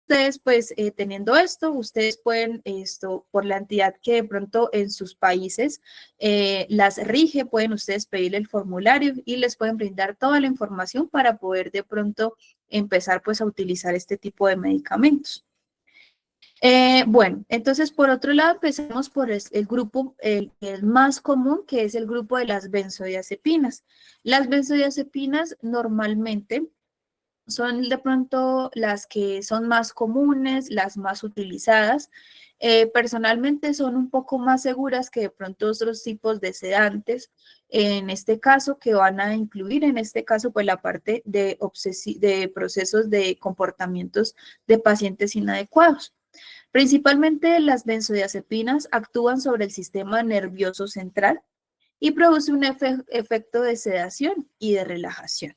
Ustedes, pues, teniendo esto, ustedes pueden, por la entidad que de pronto en sus países las rige, pueden ustedes pedir el formulario y les pueden brindar toda la información para poder de pronto empezar, pues, a utilizar este tipo de medicamentos. Bueno, entonces, por otro lado, empezamos por el grupo, el más común, que es el grupo de las benzodiazepinas. Las benzodiazepinas normalmente son de pronto las que son más comunes, las más utilizadas. Personalmente son un poco más seguras que de pronto otros tipos de sedantes, en este caso que van a incluir, en este caso, pues la parte de procesos de comportamientos de pacientes inadecuados. Principalmente las benzodiazepinas actúan sobre el sistema nervioso central y produce un efecto de sedación y de relajación.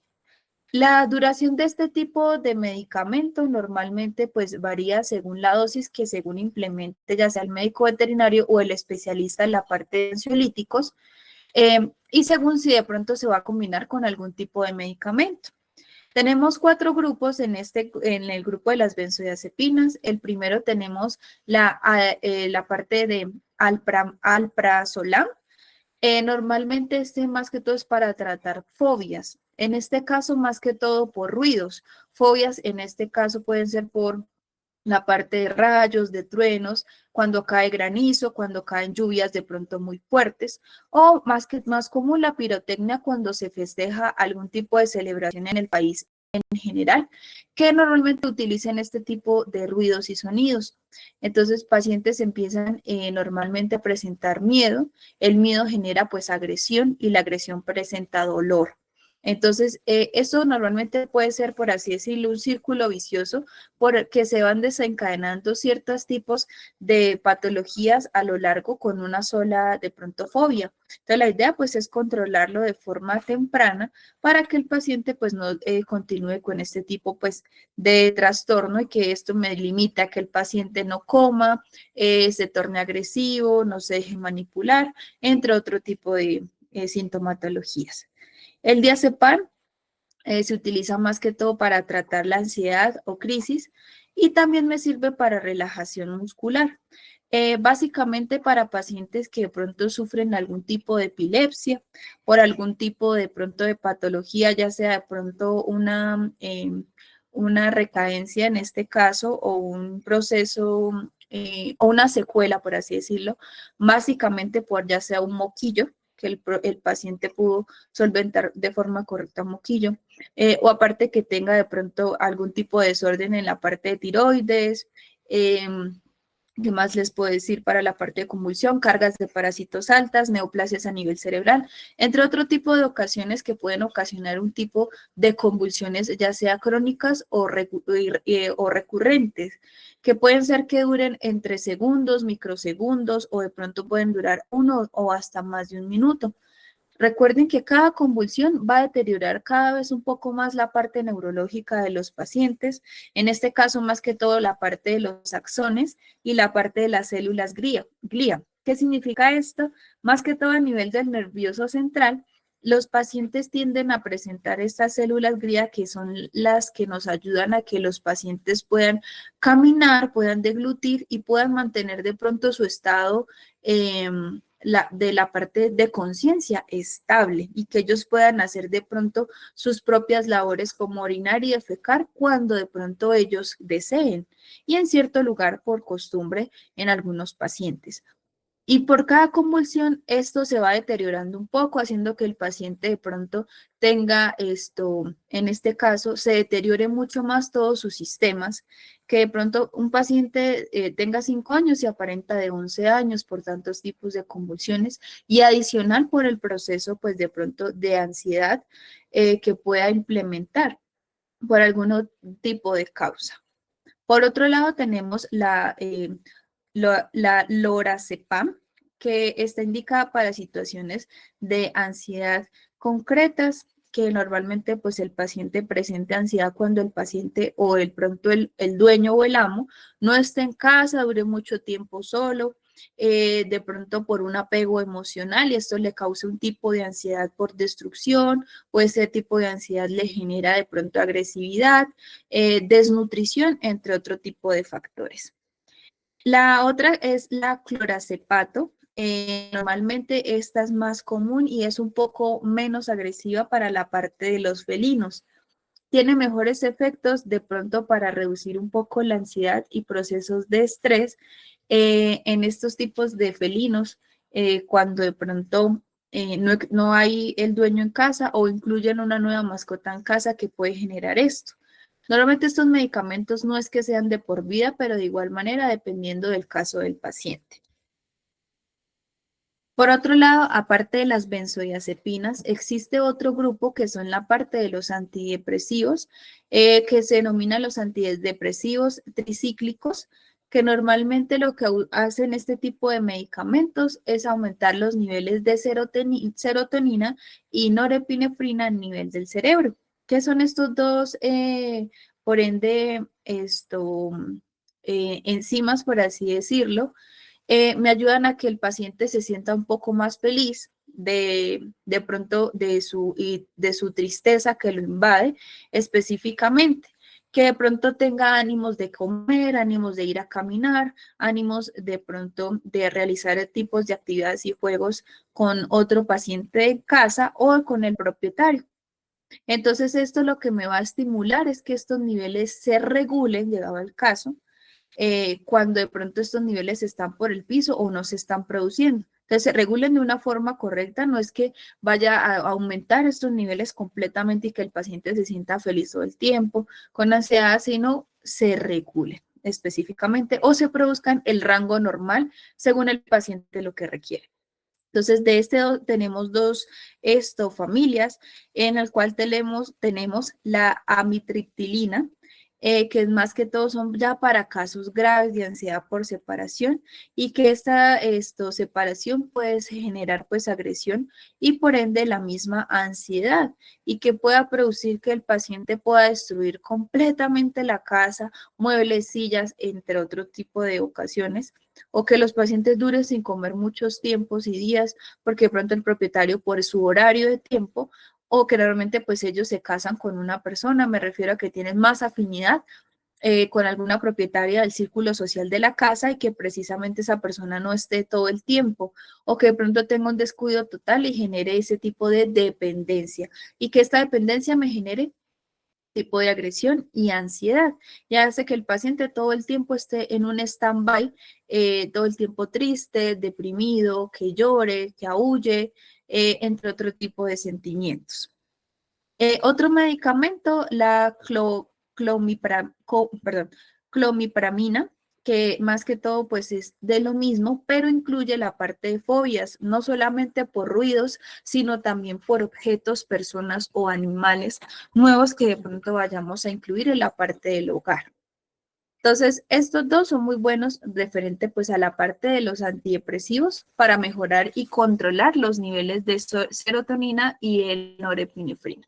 La duración de este tipo de medicamento normalmente pues varía según la dosis que según implemente ya sea el médico veterinario o el especialista en la parte de ansiolíticos y según si de pronto se va a combinar con algún tipo de medicamento. Tenemos 4 grupos en el grupo de las benzodiazepinas. El primero tenemos la parte de alprazolam. Normalmente más que todo es para tratar fobias. En este caso, más que todo por ruidos. Fobias en este caso pueden ser por la parte de rayos, de truenos, cuando cae granizo, cuando caen lluvias de pronto muy fuertes, o más común la pirotecnia cuando se festeja algún tipo de celebración en el país en general, que normalmente utilizan este tipo de ruidos y sonidos. Entonces, pacientes empiezan normalmente a presentar miedo, el miedo genera pues agresión y la agresión presenta dolor. Entonces, eso normalmente puede ser, por así decirlo, un círculo vicioso porque se van desencadenando ciertos tipos de patologías a lo largo con una sola, de pronto, fobia. Entonces, la idea pues es controlarlo de forma temprana para que el paciente pues no continúe con este tipo pues de trastorno y que esto me limita a que el paciente no coma, se torne agresivo, no se deje manipular, entre otro tipo de sintomatologías. El diazepam se utiliza más que todo para tratar la ansiedad o crisis y también me sirve para relajación muscular. Básicamente para pacientes que de pronto sufren algún tipo de epilepsia, por algún tipo de pronto de patología, ya sea de pronto una recadencia en este caso o un proceso o una secuela, por así decirlo, básicamente por ya sea un moquillo que el paciente pudo solventar de forma correcta un moquillo, o aparte que tenga de pronto algún tipo de desorden en la parte de tiroides, ¿qué más les puedo decir para la parte de convulsión? Cargas de parásitos altas, neoplasias a nivel cerebral, entre otro tipo de ocasiones que pueden ocasionar un tipo de convulsiones, ya sea crónicas o recurrentes, que pueden ser que duren entre segundos, microsegundos, o de pronto pueden durar 1 o hasta más de 1 minuto. Recuerden que cada convulsión va a deteriorar cada vez un poco más la parte neurológica de los pacientes, en este caso más que todo la parte de los axones y la parte de las células glía. ¿Qué significa esto? Más que todo a nivel del nervioso central, los pacientes tienden a presentar estas células glía que son las que nos ayudan a que los pacientes puedan caminar, puedan deglutir y puedan mantener de pronto su estado de la parte de conciencia estable y que ellos puedan hacer de pronto sus propias labores como orinar y defecar cuando de pronto ellos deseen y en cierto lugar por costumbre en algunos pacientes. Y por cada convulsión esto se va deteriorando un poco, haciendo que el paciente de pronto tenga en este caso, se deteriore mucho más todos sus sistemas, que de pronto un paciente tenga 5 años y aparenta de 11 años por tantos tipos de convulsiones y adicional por el proceso pues de pronto de ansiedad que pueda implementar por algún tipo de causa. Por otro lado tenemos la lorazepam, que está indicada para situaciones de ansiedad concretas, que normalmente pues el paciente presente ansiedad cuando el paciente o el dueño o el amo no esté en casa, dure mucho tiempo solo, de pronto por un apego emocional y esto le causa un tipo de ansiedad por destrucción o ese tipo de ansiedad le genera de pronto agresividad, desnutrición, entre otro tipo de factores. La otra es la clorazepato. Normalmente esta es más común y es un poco menos agresiva para la parte de los felinos. Tiene mejores efectos de pronto para reducir un poco la ansiedad y procesos de estrés en estos tipos de felinos cuando de pronto no hay el dueño en casa o incluyen una nueva mascota en casa que puede generar esto. Normalmente estos medicamentos no es que sean de por vida, pero de igual manera dependiendo del caso del paciente. Por otro lado, aparte de las benzodiazepinas, existe otro grupo que son la parte de los antidepresivos, que se denomina los antidepresivos tricíclicos, que normalmente lo que hacen este tipo de medicamentos es aumentar los niveles de serotonina y norepinefrina a nivel del cerebro. ¿Qué son estos dos, por ende, enzimas, por así decirlo? Me ayudan a que el paciente se sienta un poco más feliz de pronto de su tristeza que lo invade específicamente, que de pronto tenga ánimos de comer, ánimos de ir a caminar, ánimos de pronto de realizar tipos de actividades y juegos con otro paciente en casa o con el propietario. Entonces, esto lo que me va a estimular es que estos niveles se regulen, llegado el caso, cuando de pronto estos niveles están por el piso o no se están produciendo. Entonces, se regulen de una forma correcta, no es que vaya a aumentar estos niveles completamente y que el paciente se sienta feliz todo el tiempo, con ansiedad, sino se regulen específicamente o se produzcan el rango normal según el paciente lo que requiere. Entonces, de este tenemos dos familias en las cuales tenemos la amitriptilina, que es más que todo son ya para casos graves de ansiedad por separación y que esta separación puede generar pues agresión y por ende la misma ansiedad y que pueda producir que el paciente pueda destruir completamente la casa, muebles, sillas, entre otro tipo de ocasiones o que los pacientes duren sin comer muchos tiempos y días, porque de pronto el propietario por su horario de tiempo, o que normalmente pues ellos se casan con una persona, me refiero a que tienen más afinidad con alguna propietaria del círculo social de la casa y que precisamente esa persona no esté todo el tiempo o que de pronto tenga un descuido total y genere ese tipo de dependencia y que esta dependencia me genere tipo de agresión y ansiedad, y hace que el paciente todo el tiempo esté en un stand-by, todo el tiempo triste, deprimido, que llore, que aúlle, entre otro tipo de sentimientos. Otro medicamento, la clomipramina, que más que todo pues es de lo mismo, pero incluye la parte de fobias, no solamente por ruidos, sino también por objetos, personas o animales nuevos que de pronto vayamos a incluir en la parte del hogar. Entonces, estos dos son muy buenos referente pues a la parte de los antidepresivos para mejorar y controlar los niveles de serotonina y el norepinefrina.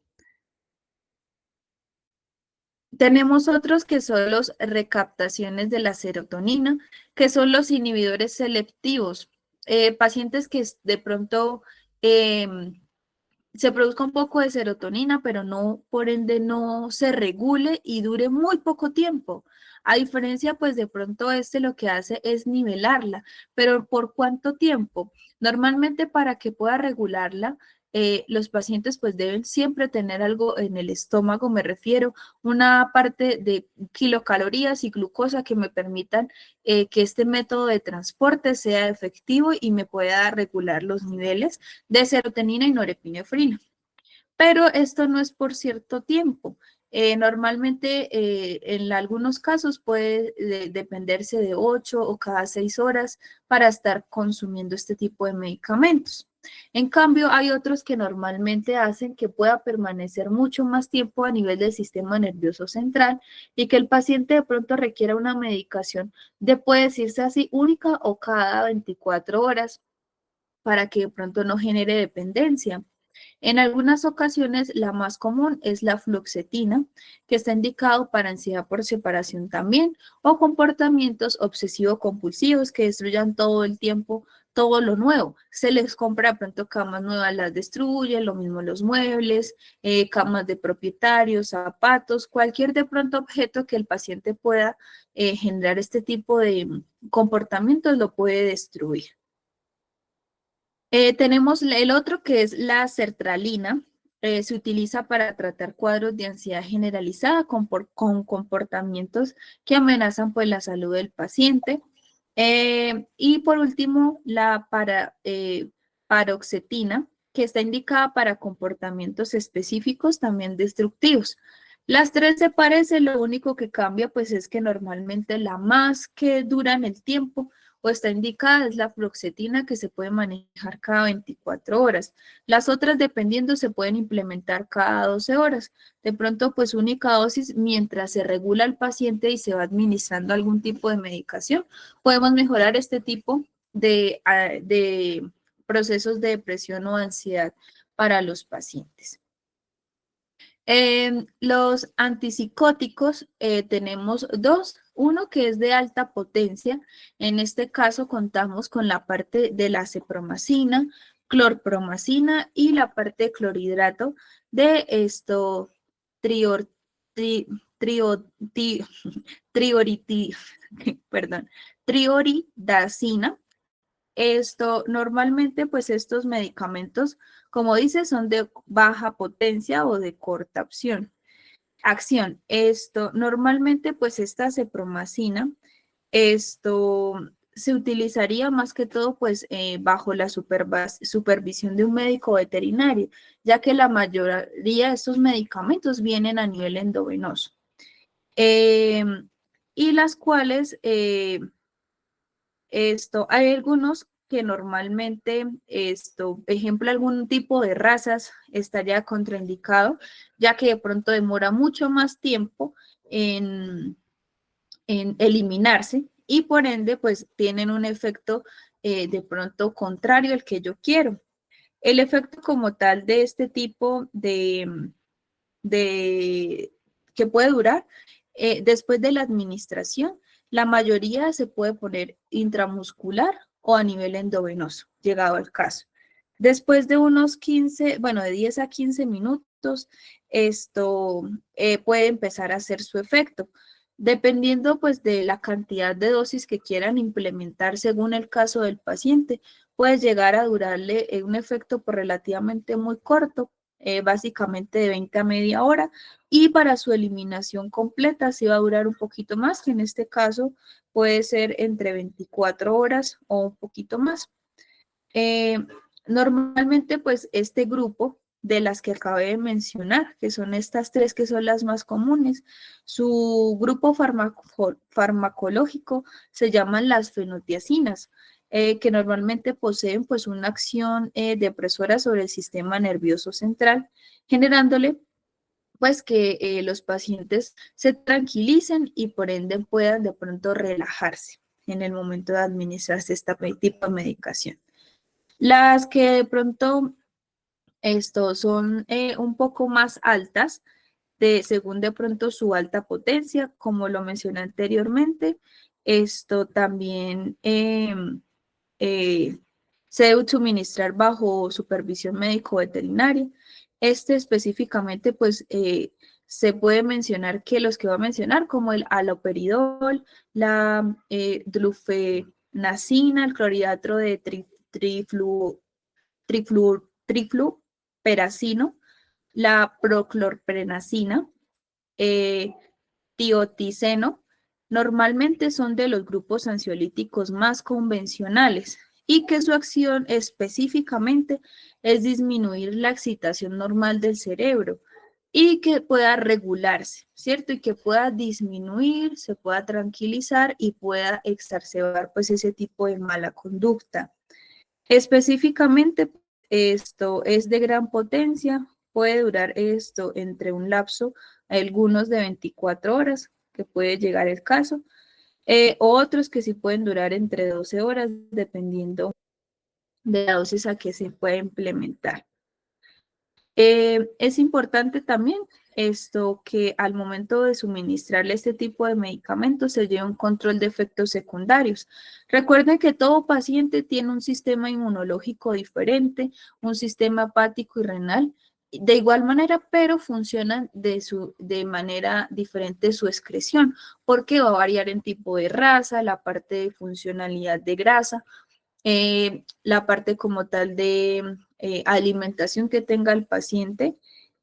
Tenemos otros que son los recaptaciones de la serotonina, que son los inhibidores selectivos. Pacientes que de pronto se produzca un poco de serotonina, pero no, por ende, no se regule y dure muy poco tiempo. A diferencia, pues de pronto lo que hace es nivelarla, pero ¿por cuánto tiempo? Normalmente para que pueda regularla, los pacientes pues deben siempre tener algo en el estómago, me refiero, una parte de kilocalorías y glucosa que me permitan que este método de transporte sea efectivo y me pueda regular los niveles de serotonina y norepinefrina. Pero esto no es por cierto tiempo. Normalmente en algunos casos puede dependerse de 8 o cada 6 horas para estar consumiendo este tipo de medicamentos. En cambio, hay otros que normalmente hacen que pueda permanecer mucho más tiempo a nivel del sistema nervioso central y que el paciente de pronto requiera una medicación puede decirse así, única o cada 24 horas para que de pronto no genere dependencia. En algunas ocasiones, la más común es la fluoxetina, que está indicado para ansiedad por separación también, o comportamientos obsesivo-compulsivos que destruyan todo el tiempo todo lo nuevo. Se les compra de pronto camas nuevas, las destruye, lo mismo los muebles, camas de propietarios, zapatos, cualquier de pronto objeto que el paciente pueda generar este tipo de comportamientos lo puede destruir. Tenemos el otro que es la sertralina. Se utiliza para tratar cuadros de ansiedad generalizada con comportamientos que amenazan pues, la salud del paciente. Y por último, la paroxetina, que está indicada para comportamientos específicos también destructivos. Las tres se parecen, lo único que cambia pues es que normalmente la más que dura en el tiempo o está indicada es la fluoxetina que se puede manejar cada 24 horas. Las otras, dependiendo, se pueden implementar cada 12 horas. De pronto, pues única dosis mientras se regula el paciente y se va administrando algún tipo de medicación, podemos mejorar este tipo de procesos de depresión o ansiedad para los pacientes. Los antipsicóticos tenemos dos, uno que es de alta potencia, en este caso contamos con la parte de la cepromacina, clorpromacina y la parte de clorhidrato de esto trior, tri- trio- ti- trioriti- perdón, trioridacina. Esto normalmente, pues estos medicamentos, como dice, son de baja potencia o de corta acción. Esto normalmente, pues esta cepromacina, esto se utilizaría más que todo, pues bajo la supervisión de un médico veterinario, ya que la mayoría de estos medicamentos vienen a nivel endovenoso. Y las cuales hay algunos que normalmente, ejemplo, algún tipo de razas estaría contraindicado, ya que de pronto demora mucho más tiempo en, en eliminarse y por ende, pues tienen un efecto de pronto contrario al que yo quiero. El efecto como tal de este tipo de que puede durar después de la administración, la mayoría se puede poner intramuscular o a nivel endovenoso, llegado al caso. Después de unos 15, bueno, de 10 a 15 minutos, esto puede empezar a hacer su efecto. Dependiendo pues de la cantidad de dosis que quieran implementar según el caso del paciente, puede llegar a durarle un efecto por relativamente muy corto, básicamente de 20 a media hora, y para su eliminación completa sí va a durar un poquito más, que en este caso puede ser entre 24 horas o un poquito más. Eh, Normalmente, pues este grupo de las que acabé de mencionar, que son estas tres que son las más comunes, su grupo farmacológico se llaman las fenotiacinas, que normalmente poseen pues una acción depresora sobre el sistema nervioso central, generándole pues que los pacientes se tranquilicen y por ende puedan de pronto relajarse en el momento de administrarse este tipo de medicación. Las que de pronto son un poco más altas, según de pronto su alta potencia, como lo mencioné anteriormente, esto también eh, se debe suministrar bajo supervisión médico-veterinaria. Este específicamente, pues, se puede mencionar que los que va a mencionar, como el haloperidol, la glufenacina, el clorhidrato de trifluperacino, la proclorprenacina, eh, tioticeno, normalmente son de los grupos ansiolíticos más convencionales y que su acción específicamente es disminuir la excitación normal del cerebro y que pueda regularse, ¿cierto? Y que pueda disminuir, se pueda tranquilizar y pueda exacerbar pues ese tipo de mala conducta. Específicamente, esto es de gran potencia, puede durar esto entre un lapso, algunos de 24 horas, que puede llegar el caso, o otros que sí pueden durar entre 12 horas, dependiendo de la dosis a que se puede implementar. Es importante también esto que al momento de suministrarle este tipo de medicamentos se lleve un control de efectos secundarios. Recuerden que todo paciente tiene un sistema inmunológico diferente, un sistema hepático y renal, de igual manera, pero funcionan de manera diferente su excreción, porque va a variar en tipo de raza, la parte de funcionalidad de grasa, la parte como tal de alimentación que tenga el paciente.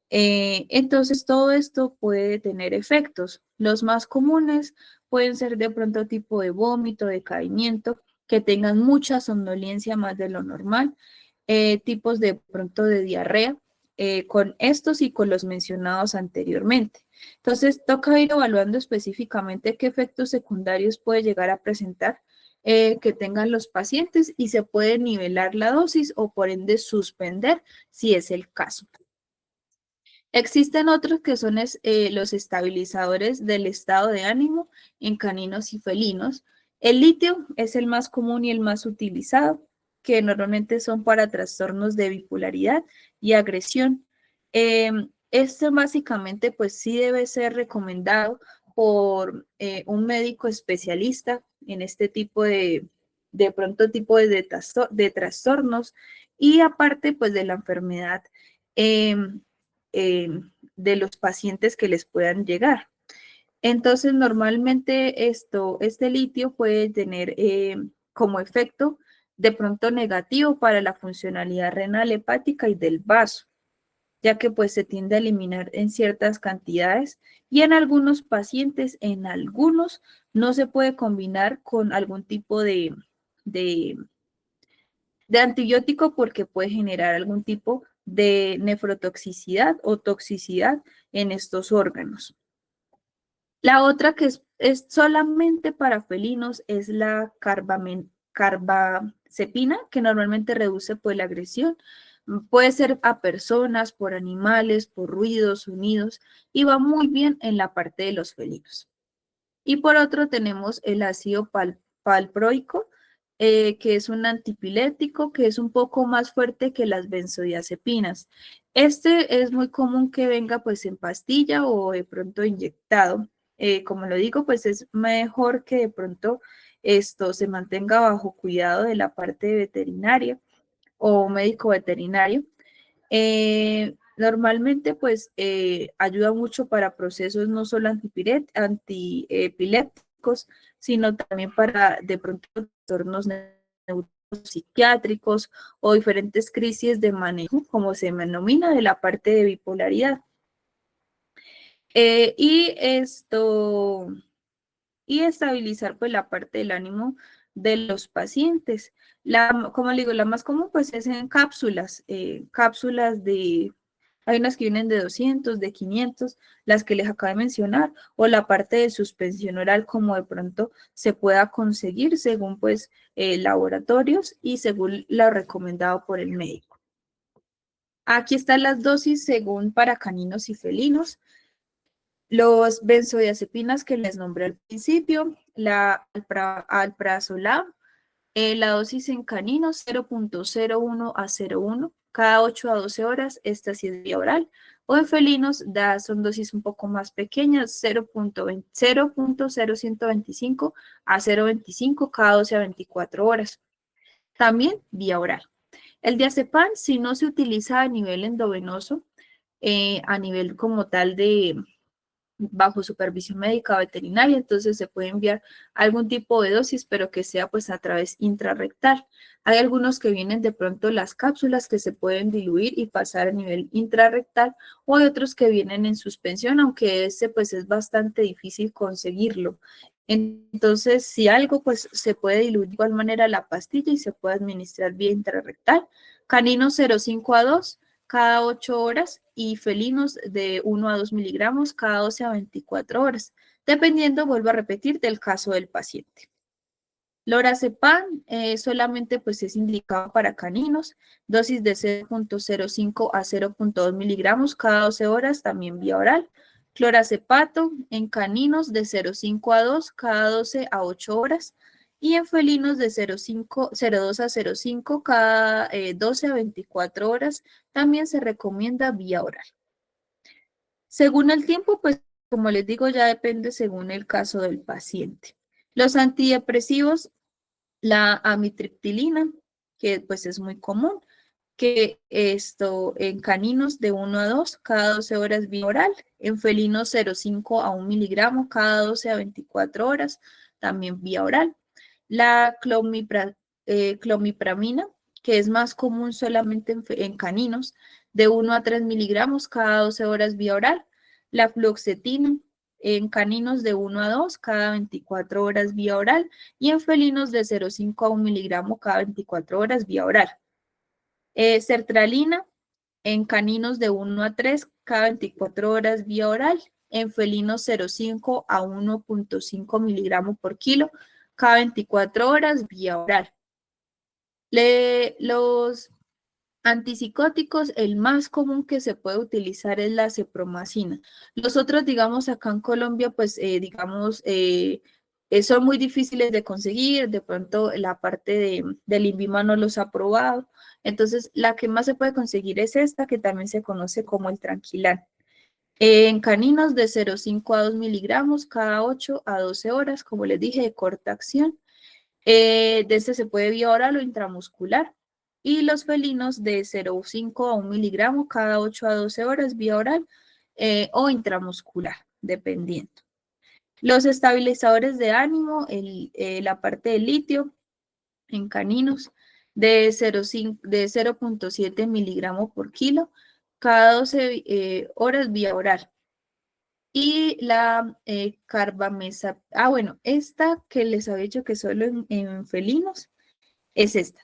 Entonces, todo esto puede tener efectos. Los más comunes pueden ser de pronto tipo de vómito, decaimiento, que tengan mucha somnolencia más de lo normal, tipos de pronto de diarrea, con estos y con los mencionados anteriormente. Entonces, toca ir evaluando específicamente qué efectos secundarios puede llegar a presentar que tengan los pacientes y se puede nivelar la dosis o por ende suspender si es el caso. Existen otros que son los estabilizadores del estado de ánimo en caninos y felinos. El litio es el más común y el más utilizado, que normalmente son para trastornos de bipolaridad y agresión. Esto básicamente pues sí debe ser recomendado por un médico especialista en este tipo de pronto tipo de trastornos y aparte pues de la enfermedad. Eh, de los pacientes que les puedan llegar. Entonces, normalmente este litio puede tener como efecto de pronto negativo para la funcionalidad renal, hepática y del vaso, ya que pues se tiende a eliminar en ciertas cantidades y en algunos pacientes, en algunos, no se puede combinar con algún tipo de de antibiótico porque puede generar algún tipo de nefrotoxicidad o toxicidad en estos órganos. La otra que es solamente para felinos es la carbamazepina, que normalmente reduce pues, la agresión. Puede ser a personas, por animales, por ruidos, sonidos, y va muy bien en la parte de los felinos. Y por otro tenemos el ácido valproico, que es un antipilético que es un poco más fuerte que las benzodiazepinas. Este es muy común que venga pues en pastilla o de pronto inyectado. Como lo digo, pues es mejor que de pronto esto se mantenga bajo cuidado de la parte veterinaria o médico veterinario. Normalmente, pues, ayuda mucho para procesos no solo antiepilépticos, sino también para, de pronto, trastornos neuropsiquiátricos o diferentes crisis de manejo, como se denomina, de la parte de bipolaridad. Y esto y estabilizar pues la parte del ánimo de los pacientes. Como le digo, la más común pues es en cápsulas, hay unas que vienen de 200, de 500, las que les acabo de mencionar, o la parte de suspensión oral como de pronto se pueda conseguir según pues laboratorios y según lo recomendado por el médico. Aquí están las dosis según para caninos y felinos. Los benzodiazepinas que les nombré al principio, la alprazolam, la dosis en caninos 0.01 a 0.1 cada 8 a 12 horas, esta sí es vía oral, o en felinos son dosis un poco más pequeñas, 0.0125 a 0.25 cada 12 a 24 horas, también vía oral. El diazepam, si no se utiliza a nivel endovenoso, a nivel como tal de bajo supervisión médica o veterinaria, entonces se puede enviar algún tipo de dosis, pero que sea pues a través intrarrectal. Hay algunos que vienen de pronto las cápsulas que se pueden diluir y pasar a nivel intrarrectal, o hay otros que vienen en suspensión, aunque ese pues es bastante difícil conseguirlo. Entonces, si algo pues se puede diluir de igual manera la pastilla y se puede administrar vía intrarrectal. Canino 0,5 a 2 cada 8 horas y felinos de 1 a 2 miligramos cada 12 a 24 horas, dependiendo, vuelvo a repetir, del caso del paciente. Lorazepam solamente pues es indicado para caninos, dosis de 0.05 a 0.2 miligramos cada 12 horas, también vía oral. Clorazepato en caninos de 0.5 a 2 cada 12 a 8 horas. y en felinos de 0,2 a 0,5 cada 12 a 24 horas. También se recomienda vía oral. Según el tiempo, pues como les digo, ya depende según el caso del paciente. Los antidepresivos, la amitriptilina, que pues es muy común, que esto en caninos de 1 a 2 cada 12 horas vía oral, en felinos 0,5 a 1 miligramo cada 12 a 24 horas, también vía oral. La clomipramina, que es más común solamente en caninos, de 1 a 3 miligramos cada 12 horas vía oral. La fluoxetina, en caninos de 1 a 2 cada 24 horas vía oral y en felinos de 0,5 a 1 miligramo cada 24 horas vía oral. Sertralina, en caninos de 1 a 3 cada 24 horas vía oral, en felinos 0,5 a 1,5 miligramos por kilo cada 24 horas vía oral. Los antipsicóticos, el más común que se puede utilizar es la cepromacina. Los otros, digamos, acá en Colombia, pues, son muy difíciles de conseguir. De pronto, la parte del INVIMA no los ha probado. Entonces, la que más se puede conseguir es esta, que también se conoce como el Tranquilan. En caninos de 0,5 a 2 miligramos cada 8 a 12 horas, como les dije, de corta acción. De este se puede vía oral o intramuscular. Y los felinos de 0,5 a 1 miligramo cada 8 a 12 horas vía oral o intramuscular, dependiendo. Los estabilizadores de ánimo, la parte del litio en caninos de 0,7 miligramos por kilo cada 12 horas vía oral. Y la bueno, esta que les había dicho que solo en felinos es esta.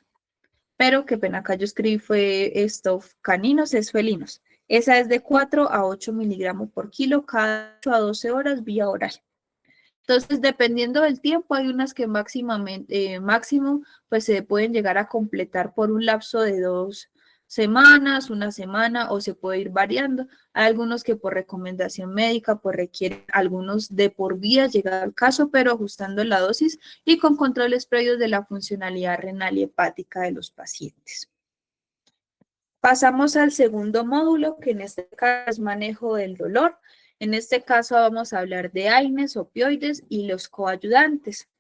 Pero qué pena, acá yo escribí fue esto, caninos, es felinos. Esa es de 4 a 8 miligramos por kilo cada 8 a 12 horas vía oral. Entonces, dependiendo del tiempo, hay unas que máximo, pues se pueden llegar a completar por un lapso de 2 semanas, una semana, o se puede ir variando. Hay algunos que por recomendación médica, pues requieren algunos de por vida, llegado al caso, pero ajustando la dosis y con controles previos de la funcionalidad renal y hepática de los pacientes. Pasamos al segundo módulo, que en este caso es manejo del dolor. En este caso vamos a hablar de AINES, opioides y los coayudantes.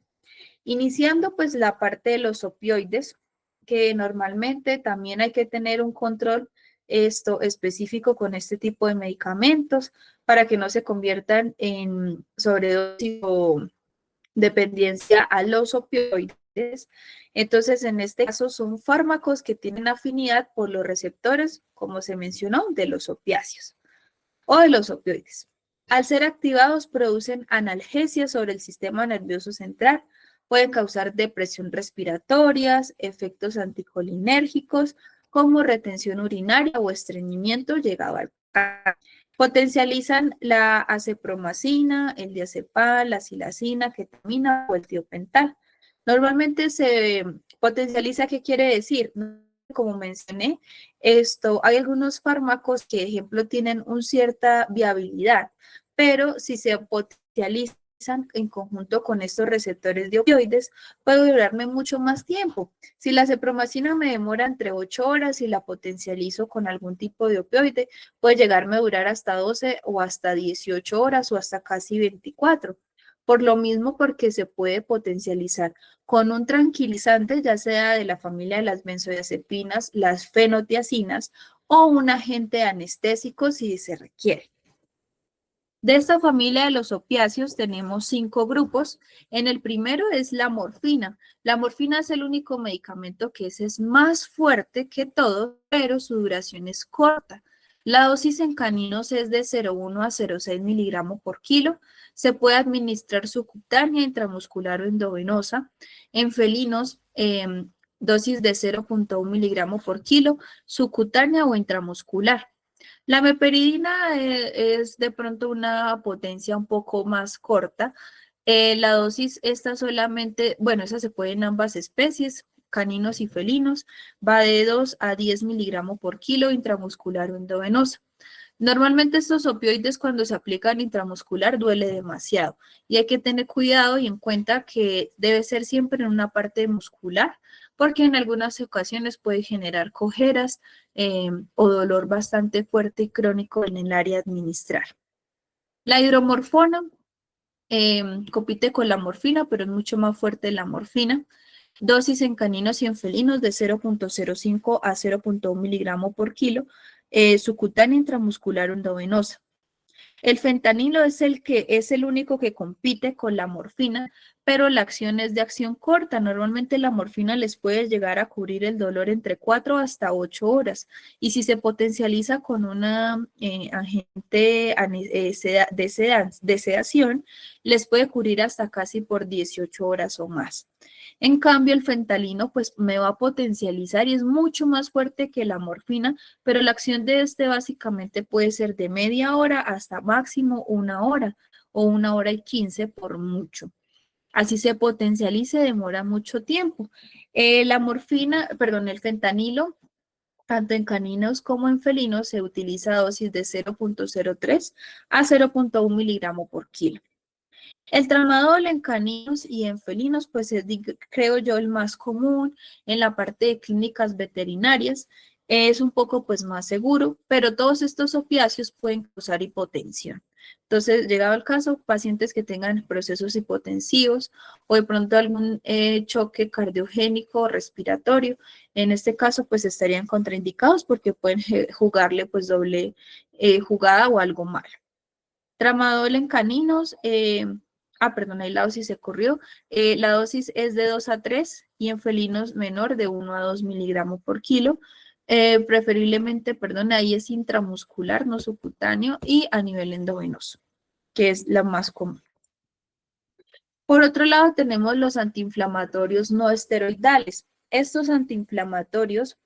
Iniciando pues la parte de los opioides, que normalmente también hay que tener un control específico con este tipo de medicamentos para que no se conviertan en sobredosis o dependencia a los opioides. Entonces, en este caso son fármacos que tienen afinidad por los receptores, como se mencionó, de los opiáceos o de los opioides. Al ser activados, producen analgesia sobre el sistema nervioso central, pueden causar depresión respiratoria, efectos anticolinérgicos, como retención urinaria o estreñimiento llegado al potencializan la acepromacina, el diazepam, la silacina, ketamina o el tiopental. Normalmente se potencializa, ¿qué quiere decir? Como mencioné, hay algunos fármacos que, ejemplo, tienen una cierta viabilidad, pero si se potencializan en conjunto con estos receptores de opioides, puede durarme mucho más tiempo. Si la cepromacina me demora entre 8 horas y la potencializo con algún tipo de opioide, puede llegarme a durar hasta 12 o hasta 18 horas o hasta casi 24. Por lo mismo, porque se puede potencializar con un tranquilizante, ya sea de la familia de las benzodiazepinas, las fenotiazinas, o un agente anestésico si se requiere. De esta familia de los opiáceos tenemos 5 grupos. En el primero es la morfina. La morfina es el único medicamento que es más fuerte que todo, pero su duración es corta. La dosis en caninos es de 0,1 a 0,6 miligramos por kilo. Se puede administrar subcutánea, intramuscular o endovenosa. En felinos, dosis de 0,1 miligramos por kilo, subcutánea o intramuscular. La meperidina es de pronto una potencia un poco más corta. La dosis está solamente, bueno, esa se puede en ambas especies, caninos y felinos, va de 2 a 10 miligramos por kilo intramuscular o endovenosa. Normalmente estos opioides cuando se aplican intramuscular duele demasiado y hay que tener cuidado y en cuenta que debe ser siempre en una parte muscular porque en algunas ocasiones puede generar cojeras o dolor bastante fuerte y crónico en el área administrar. La hidromorfona compite con la morfina, pero es mucho más fuerte la morfina. Dosis en caninos y en felinos de 0,05 a 0,1 miligramo por kilo, subcutánea intramuscular endovenosa. El fentanilo es el único que compite con la morfina, pero la acción es de acción corta. Normalmente la morfina les puede llegar a cubrir el dolor entre 4 hasta 8 horas. Y si se potencializa con una agente de sedación, les puede cubrir hasta casi por 18 horas o más. En cambio, el fentanilo pues me va a potencializar y es mucho más fuerte que la morfina, pero la acción de este básicamente puede ser de media hora hasta máximo 1 hora o 1 hora y 15 por mucho. Así se potencializa y demora mucho tiempo. El fentanilo, tanto en caninos como en felinos, se utiliza a dosis de 0,03 a 0,1 miligramo por kilo. El tramadol en caninos y en felinos, pues es, creo yo, el más común en la parte de clínicas veterinarias. Es un poco pues más seguro, pero todos estos opiáceos pueden causar hipotensión. Entonces, llegado el caso, pacientes que tengan procesos hipotensivos o de pronto algún choque cardiogénico o respiratorio, en este caso pues estarían contraindicados porque pueden jugarle pues doble jugada o algo malo. Tramadol en caninos, perdón, ahí la dosis se corrió. La dosis es de 2 a 3 y en felinos menor de 1 a 2 miligramos por kilo. Preferiblemente, perdón, ahí es intramuscular, no subcutáneo y a nivel endovenoso, que es la más común. Por otro lado, tenemos los antiinflamatorios no esteroidales. Estos antiinflamatorios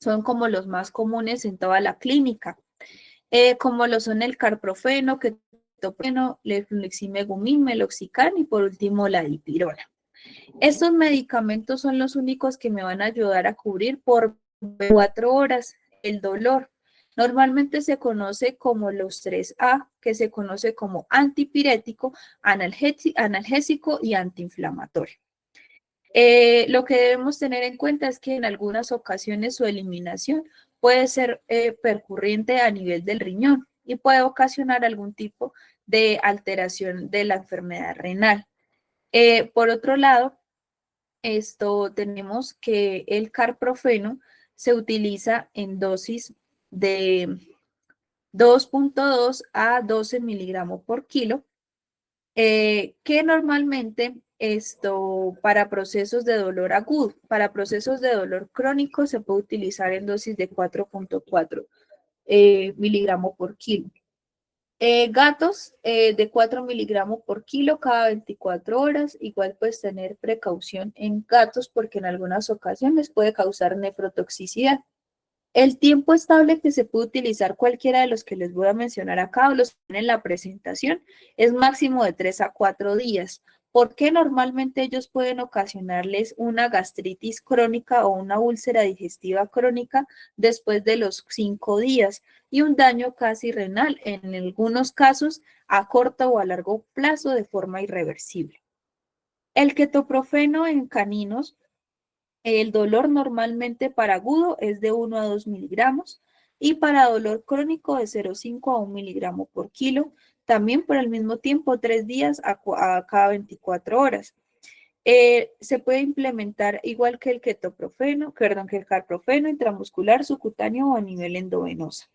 son como los más comunes en toda la clínica. Como lo son el carprofeno, ketopreno, leflunomicin, meloxicam y por último la dipirona. Estos medicamentos son los únicos que me van a ayudar a cubrir por 4 horas el dolor. Normalmente se conoce como los 3A, que se conoce como antipirético, analgésico y antiinflamatorio. Lo que debemos tener en cuenta es que en algunas ocasiones su eliminación puede ser percurriente a nivel del riñón y puede ocasionar algún tipo de alteración de la enfermedad renal. Por otro lado, tenemos que el carprofeno se utiliza en dosis de 2,2 a 12 miligramos por kilo, que normalmente para procesos de dolor agudo, para procesos de dolor crónico se puede utilizar en dosis de 4,4 miligramos por kilo. Gatos de 4 miligramos por kilo cada 24 horas, igual puedes tener precaución en gatos porque en algunas ocasiones puede causar nefrotoxicidad. El tiempo estable que se puede utilizar cualquiera de los que les voy a mencionar acá o los que tienen en la presentación es máximo de 3 a 4 días, porque normalmente ellos pueden ocasionarles una gastritis crónica o una úlcera digestiva crónica después de los 5 días y un daño casi renal en algunos casos a corto o a largo plazo de forma irreversible. El ketoprofeno en caninos, el dolor normalmente para agudo es de 1 a 2 miligramos y para dolor crónico de 0,5 a 1 miligramo por kilo, también por el mismo tiempo 3 días a cada 24 horas. Se puede implementar igual que el que el carprofeno intramuscular, subcutáneo o a nivel endovenoso.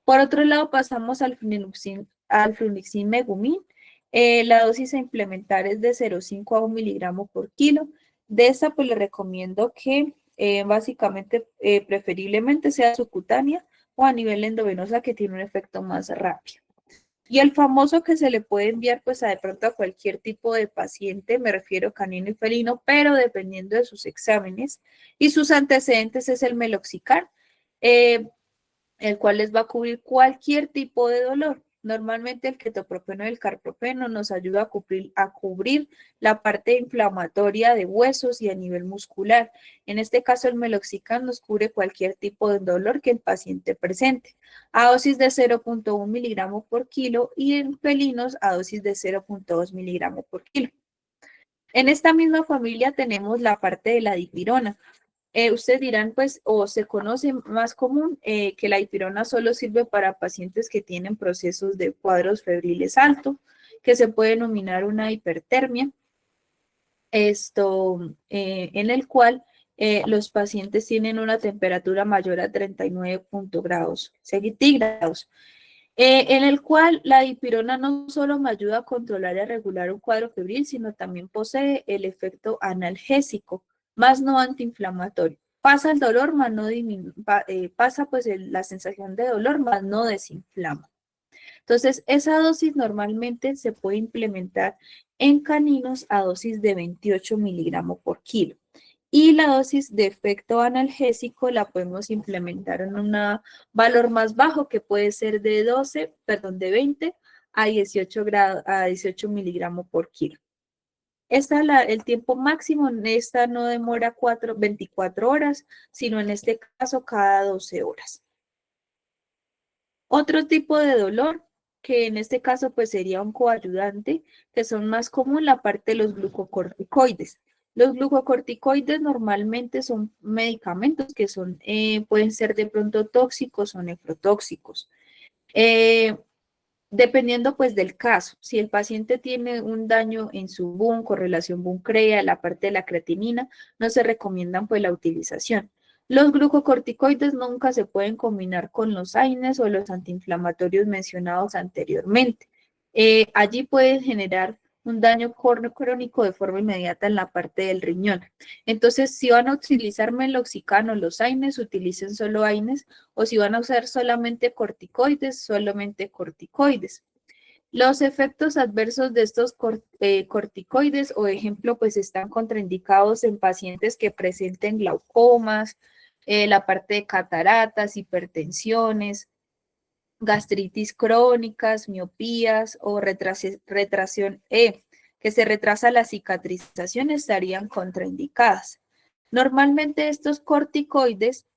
Por otro lado, pasamos al flunixin megumin. La dosis a implementar es de 0,5 a 1 miligramo por kilo. De esta, pues le recomiendo que básicamente, preferiblemente sea subcutánea o a nivel endovenosa que tiene un efecto más rápido. Y el famoso que se le puede enviar pues de pronto a cualquier tipo de paciente, me refiero canino y felino, pero dependiendo de sus exámenes y sus antecedentes es el meloxicam, el cual les va a cubrir cualquier tipo de dolor. Normalmente el ketoprofeno y el carprofeno nos ayuda a cubrir la parte inflamatoria de huesos y a nivel muscular. En este caso, el meloxicam nos cubre cualquier tipo de dolor que el paciente presente, a dosis de 0,1 miligramos por kilo y en felinos a dosis de 0,2 miligramos por kilo. En esta misma familia tenemos la parte de la dipirona. Ustedes dirán, pues, o se conoce más común que la dipirona solo sirve para pacientes que tienen procesos de cuadros febriles altos, que se puede denominar una hipertermia, en el cual los pacientes tienen una temperatura mayor a 39 grados centígrados, en el cual la dipirona no solo me ayuda a controlar y a regular un cuadro febril, sino también posee el efecto analgésico, más no antiinflamatorio. Pasa el dolor, más no pasa pues la sensación de dolor, más no desinflama. Entonces, esa dosis normalmente se puede implementar en caninos a dosis de 28 miligramos por kilo. Y la dosis de efecto analgésico la podemos implementar en un valor más bajo, que puede ser de 20 a 18 miligramos por kilo. El tiempo máximo, esta no demora 24 horas, sino en este caso cada 12 horas. Otro tipo de dolor, que en este caso pues sería un coayudante, que son más común la parte de los glucocorticoides. Los glucocorticoides normalmente son medicamentos que pueden ser de pronto tóxicos o nefrotóxicos. Dependiendo pues del caso, si el paciente tiene un daño en su BUN, correlación BUN-CREA, la parte de la creatinina, no se recomiendan pues la utilización. Los glucocorticoides nunca se pueden combinar con los AINES o los antiinflamatorios mencionados anteriormente. Allí pueden generar un daño crónico de forma inmediata en la parte del riñón. Entonces, si van a utilizar meloxicam o los AINES, utilicen solo AINES, o si van a usar solamente corticoides, solamente corticoides. Los efectos adversos de estos corticoides, o ejemplo, pues están contraindicados en pacientes que presenten glaucomas, la parte de cataratas, hipertensiones, gastritis crónicas, miopías o retracción que se retrasa la cicatrización, estarían contraindicadas. Normalmente estos corticoides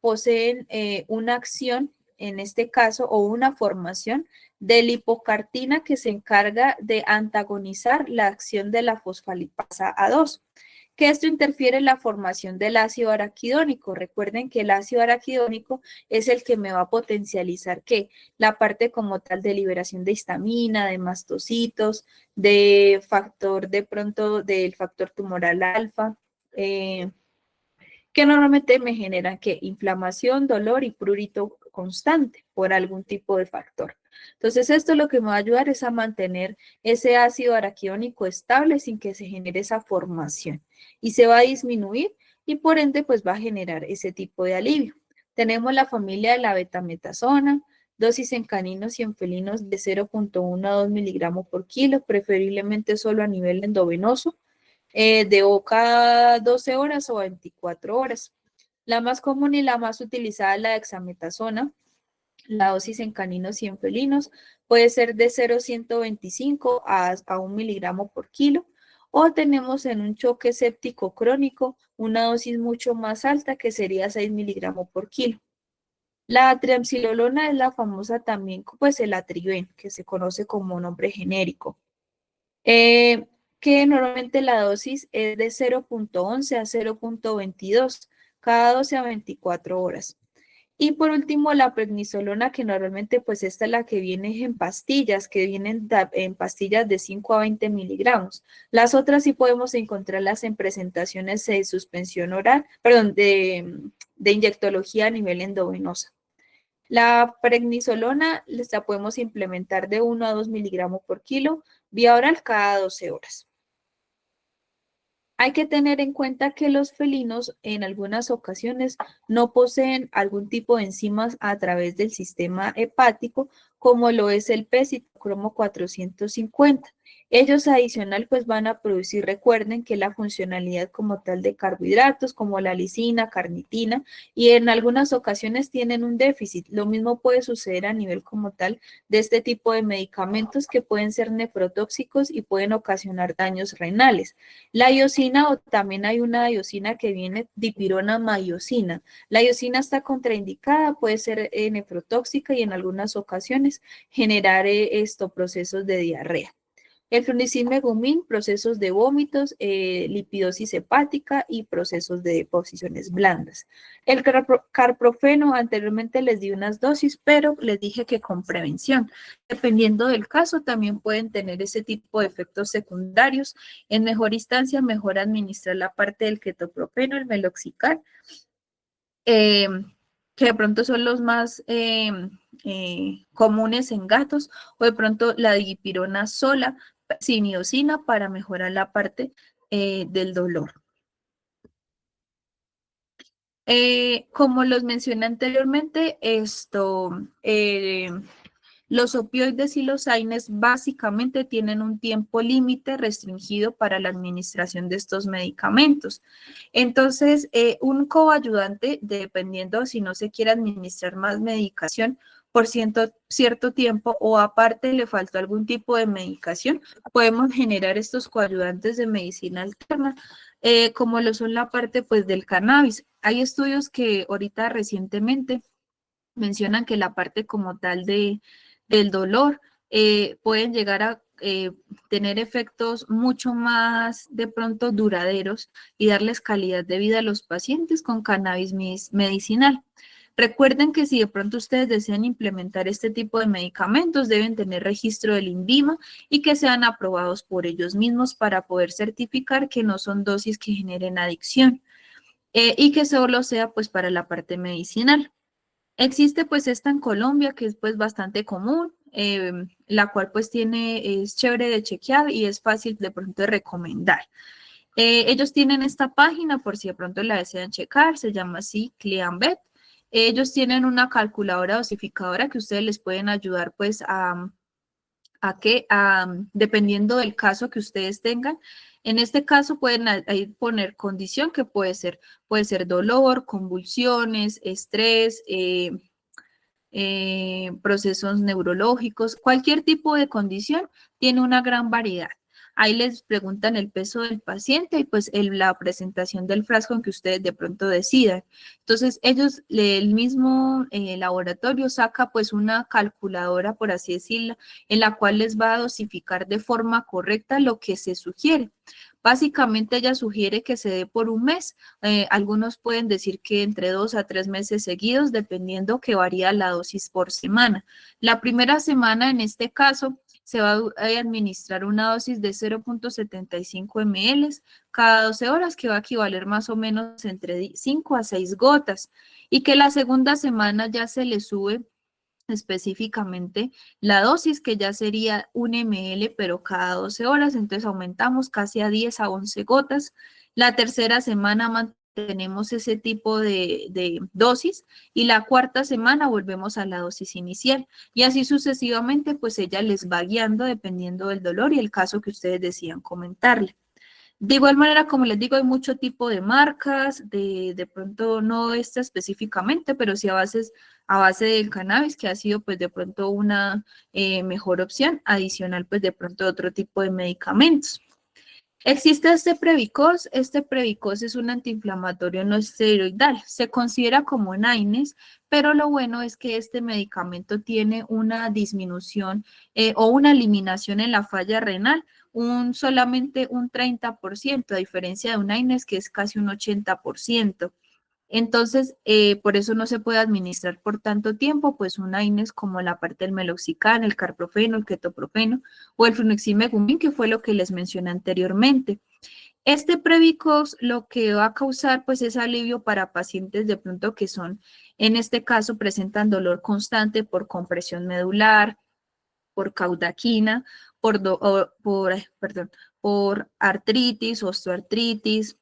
poseen una acción, en este caso, o una formación de lipocartina que se encarga de antagonizar la acción de la fosfolipasa A2, que esto interfiere en la formación del ácido araquidónico. Recuerden que el ácido araquidónico es el que me va a potencializar ¿qué? La parte como tal de liberación de histamina, de mastocitos, de factor de pronto del factor tumoral alfa, que normalmente me generan ¿qué? Inflamación, dolor y prurito constante por algún tipo de factor. Entonces, esto lo que me va a ayudar es a mantener ese ácido araquidónico estable sin que se genere esa formación, y se va a disminuir y por ende pues va a generar ese tipo de alivio. Tenemos la familia de la betametasona, dosis en caninos y en felinos de 0,1 a 2 miligramos por kilo, preferiblemente solo a nivel endovenoso, de cada 12 horas o 24 horas. La más común y la más utilizada es la dexametasona. La dosis en caninos y en felinos puede ser de 0,125 a 1 miligramo por kilo. O tenemos en un choque séptico crónico una dosis mucho más alta, que sería 6 miligramos por kilo. La triamcinolona es la famosa también, pues el Atriven, que se conoce como nombre genérico. Que normalmente la dosis es de 0,11 a 0,22 cada 12 a 24 horas. Y por último, la prednisolona, que normalmente pues esta es la que viene en pastillas, que vienen en pastillas de 5 a 20 miligramos. Las otras sí podemos encontrarlas en presentaciones de suspensión oral, perdón, de inyectología a nivel endovenosa. La prednisolona la podemos implementar de 1 a 2 miligramos por kilo vía oral cada 12 horas. Hay que tener en cuenta que los felinos en algunas ocasiones no poseen algún tipo de enzimas a través del sistema hepático, como lo es el pecitocromo 450. Ellos adicional pues van a producir, recuerden que la funcionalidad como tal de carbohidratos, como la lisina, carnitina, y en algunas ocasiones tienen un déficit. Lo mismo puede suceder a nivel como tal de este tipo de medicamentos que pueden ser nefrotóxicos y pueden ocasionar daños renales. La iosina, o también hay una iosina que viene dipirona maiosina. La iosina está contraindicada, puede ser nefrotóxica y en algunas ocasiones generar procesos de diarrea. El flunitrilmegumín, procesos de vómitos, lipidosis hepática y procesos de deposiciones blandas. El carprofeno, anteriormente les di unas dosis, pero les dije que con prevención. Dependiendo del caso, también pueden tener ese tipo de efectos secundarios. En mejor instancia, mejor administrar la parte del ketoprofeno, el meloxicam, eh, que de pronto son los más comunes en gatos, o de pronto la dipirona sola, sin iosina, para mejorar la parte del dolor. Como los mencioné anteriormente, los opioides y los AINES básicamente tienen un tiempo límite restringido para la administración de estos medicamentos. Entonces, un coayudante, dependiendo si no se quiere administrar más medicación por cierto tiempo o aparte le faltó algún tipo de medicación, podemos generar estos coayudantes de medicina alterna, como lo son la parte pues del cannabis. Hay estudios que ahorita recientemente mencionan que la parte como tal del dolor pueden llegar a tener efectos mucho más de pronto duraderos y darles calidad de vida a los pacientes con cannabis medicinal. Recuerden que si de pronto ustedes desean implementar este tipo de medicamentos, deben tener registro del INVIMA y que sean aprobados por ellos mismos para poder certificar que no son dosis que generen adicción y que solo sea pues para la parte medicinal. Existe pues esta en Colombia que es pues bastante común, la cual pues es chévere de chequear y es fácil de pronto de recomendar. Ellos tienen esta página por si de pronto la desean checar, se llama así CleanVet. Ellos tienen una calculadora dosificadora que ustedes les pueden ayudar pues dependiendo del caso que ustedes tengan. En este caso pueden ahí poner condición que puede ser dolor, convulsiones, estrés, procesos neurológicos, cualquier tipo de condición tiene una gran variedad. Ahí les preguntan el peso del paciente y pues la presentación del frasco en que ustedes de pronto decidan. Entonces el mismo laboratorio saca pues una calculadora, por así decirlo, en la cual les va a dosificar de forma correcta lo que se sugiere. Básicamente ella sugiere que se dé por un mes. Algunos pueden decir que entre 2 a 3 meses seguidos, dependiendo que varía la dosis por semana. La primera semana, en este caso, se va a administrar una dosis de 0,75 ml cada 12 horas, que va a equivaler más o menos entre 5 a 6 gotas, y que la segunda semana ya se le sube específicamente la dosis, que ya sería 1 ml, pero cada 12 horas, entonces aumentamos casi a 10 a 11 gotas. La tercera semana mantenemos ese tipo de dosis y la cuarta semana volvemos a la dosis inicial y así sucesivamente, pues ella les va guiando dependiendo del dolor y el caso que ustedes decían comentarle. De igual manera, como les digo, hay mucho tipo de marcas, de pronto no esta específicamente, pero sí a base del cannabis, que ha sido pues de pronto una mejor opción, adicional pues de pronto otro tipo de medicamentos. Existe este Previcos es un antiinflamatorio no esteroidal, se considera como un AINES, pero lo bueno es que este medicamento tiene una disminución o una eliminación en la falla renal, solamente un 30%, a diferencia de un AINES que es casi un 80%. Entonces, por eso no se puede administrar por tanto tiempo, pues un AINES como la parte del meloxicam, el carprofeno, el ketoprofeno o el fluniximab, que fue lo que les mencioné anteriormente. Este Previcos lo que va a causar pues es alivio para pacientes de pronto que son, en este caso, presentan dolor constante por compresión medular, por caudaquina, por artritis, osteoartritis,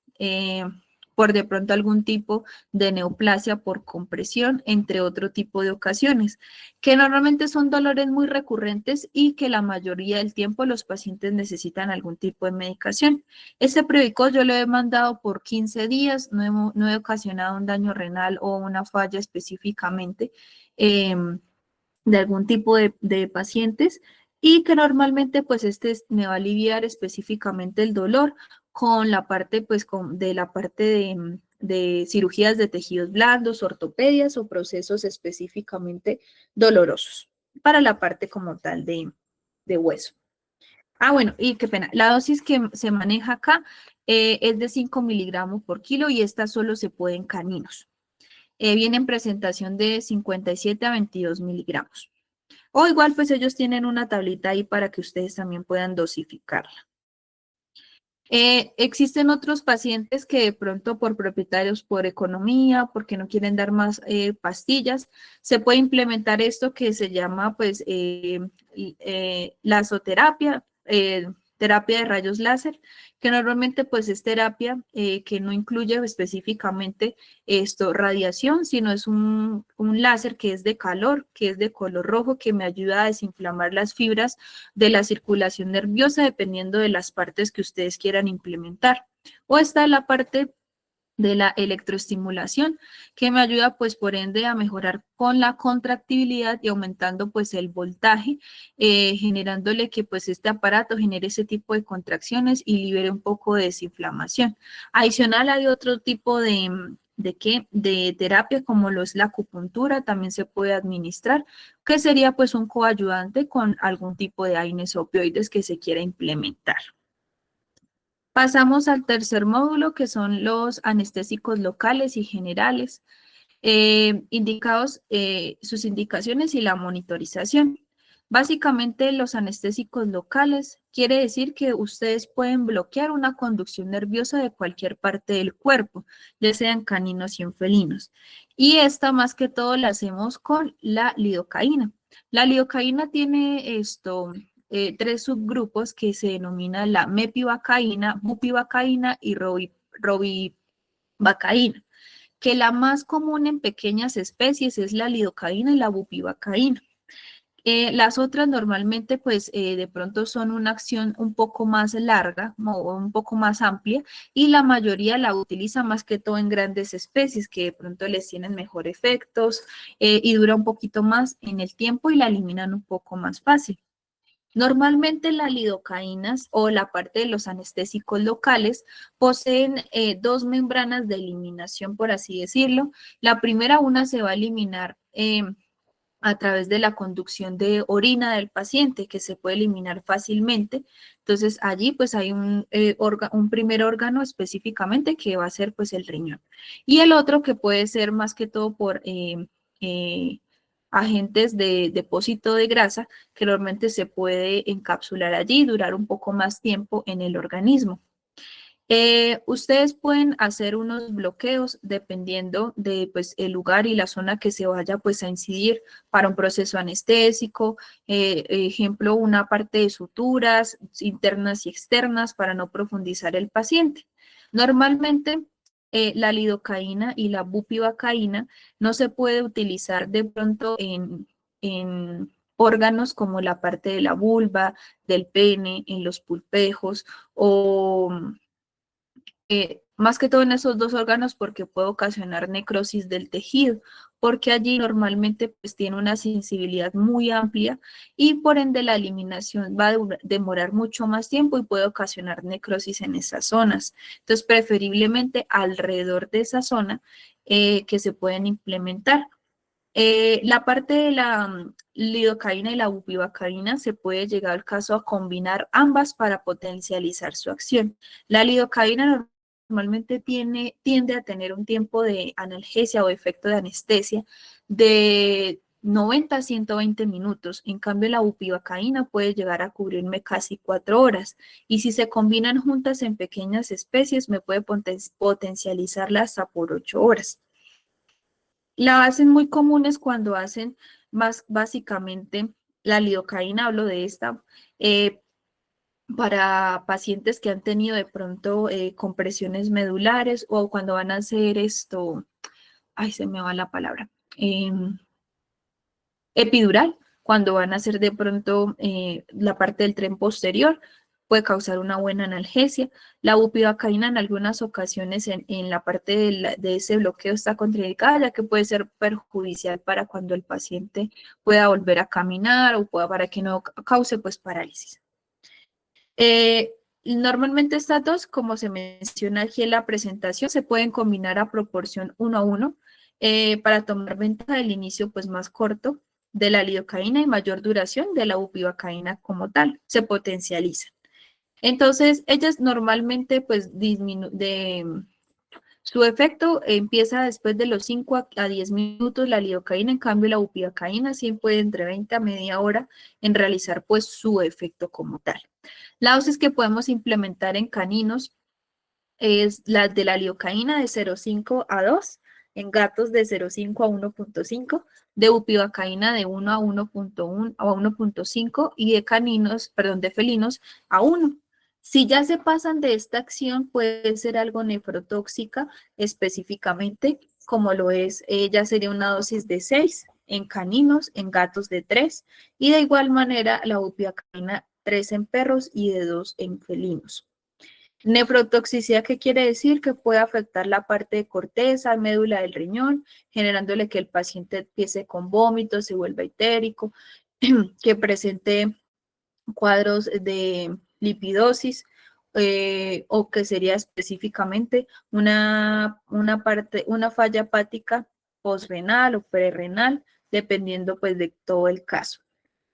por de pronto algún tipo de neoplasia por compresión, entre otro tipo de ocasiones, que normalmente son dolores muy recurrentes y que la mayoría del tiempo los pacientes necesitan algún tipo de medicación. Este Previcol yo lo he mandado por 15 días, no he ocasionado un daño renal o una falla específicamente de algún tipo de pacientes y que normalmente pues me va a aliviar específicamente el dolor con la parte pues de la parte de cirugías de tejidos blandos, ortopedias o procesos específicamente dolorosos para la parte como tal de hueso. Ah, bueno, y qué pena. La dosis que se maneja acá es de 5 miligramos por kilo y esta solo se puede en caninos. Viene en presentación de 57 a 22 miligramos. O igual, pues ellos tienen una tablita ahí para que ustedes también puedan dosificarla. Existen otros pacientes que de pronto por propietarios, por economía, porque no quieren dar más pastillas, se puede implementar esto que se llama pues lasoterapia, terapia de rayos láser, que normalmente pues es terapia que no incluye específicamente radiación, sino es un láser que es de calor, que es de color rojo, que me ayuda a desinflamar las fibras de la circulación nerviosa dependiendo de las partes que ustedes quieran implementar. O está la parte de la electroestimulación, que me ayuda pues por ende a mejorar con la contractibilidad y aumentando pues el voltaje, generándole que pues este aparato genere ese tipo de contracciones y libere un poco de desinflamación. Adicional hay otro tipo de terapia como lo es la acupuntura, también se puede administrar, que sería pues un coayudante con algún tipo de AINES opioides que se quiera implementar. Pasamos al tercer módulo, que son los anestésicos locales y generales, indicados sus indicaciones y la monitorización. Básicamente, los anestésicos locales quiere decir que ustedes pueden bloquear una conducción nerviosa de cualquier parte del cuerpo, ya sean caninos y en felinos. Y esta más que todo la hacemos con la lidocaína. La lidocaína tiene tres subgrupos que se denominan la mepivacaína, bupivacaína y robivacaína, que la más común en pequeñas especies es la lidocaína y la bupivacaína. Las otras normalmente pues de pronto son una acción un poco más larga o un poco más amplia y la mayoría la utiliza más que todo en grandes especies que de pronto les tienen mejor efectos y dura un poquito más en el tiempo y la eliminan un poco más fácil. Normalmente las lidocaínas o la parte de los anestésicos locales poseen dos membranas de eliminación, por así decirlo. La primera, una se va a eliminar a través de la conducción de orina del paciente, que se puede eliminar fácilmente. Entonces, allí pues hay un primer órgano específicamente que va a ser pues el riñón. Y el otro que puede ser más que todo por agentes de depósito de grasa, que normalmente se puede encapsular allí y durar un poco más tiempo en el organismo. Ustedes pueden hacer unos bloqueos dependiendo de pues, el lugar y la zona que se vaya pues, a incidir para un proceso anestésico, ejemplo, una parte de suturas internas y externas para no profundizar el paciente. Normalmente la lidocaína y la bupivacaína no se puede utilizar de pronto en órganos como la parte de la vulva, del pene, en los pulpejos o más que todo en esos dos órganos porque puede ocasionar necrosis del tejido, porque allí normalmente pues tiene una sensibilidad muy amplia y por ende la eliminación va a demorar mucho más tiempo y puede ocasionar necrosis en esas zonas. Entonces, preferiblemente alrededor de esa zona que se pueden implementar. La parte de la lidocaína y la bupivacaína se puede llegar al caso a combinar ambas para potencializar su acción. La lidocaína normalmente tiende a tener un tiempo de analgesia o efecto de anestesia de 90 a 120 minutos. En cambio, la bupivacaína puede llegar a cubrirme casi 4 horas. Y si se combinan juntas en pequeñas especies, me puede potencializarla hasta por 8 horas. La hacen muy comunes cuando hacen más básicamente la lidocaína, hablo de esta, para pacientes que han tenido de pronto compresiones medulares o cuando van a hacer esto, ay, se me va la palabra, epidural, cuando van a hacer de pronto la parte del tren posterior, puede causar una buena analgesia. La bupivacaína en algunas ocasiones en la parte de ese bloqueo está contraindicada, ya que puede ser perjudicial para cuando el paciente pueda volver a caminar o para que no cause pues parálisis. Normalmente estas dos, como se menciona aquí en la presentación, se pueden combinar a proporción 1:1 para tomar ventaja del inicio pues más corto de la lidocaína y mayor duración de la bupivacaína como tal, se potencializan. Entonces, ellas normalmente pues su efecto empieza después de los 5 a 10 minutos la lidocaína, en cambio la bupivacaína sí puede entre 20 a media hora en realizar pues su efecto como tal. La dosis que podemos implementar en caninos es la de la lidocaína de 0,5 a 2, en gatos de 0,5 a 1,5, de bupivacaína de 1 a 1,1 a 1,5 y de caninos, perdón, de felinos a 1. Si ya se pasan de esta acción, puede ser algo nefrotóxica específicamente, como lo es, ya sería una dosis de 6 en caninos, en gatos de 3, y de igual manera la bupivacaína 3 en perros y de 2 en felinos. Nefrotoxicidad, ¿qué quiere decir? Que puede afectar la parte de corteza, médula del riñón, generándole que el paciente empiece con vómitos, se vuelva itérico, que presente cuadros de lipidosis o que sería específicamente una falla hepática posrenal o prerrenal, dependiendo pues de todo el caso.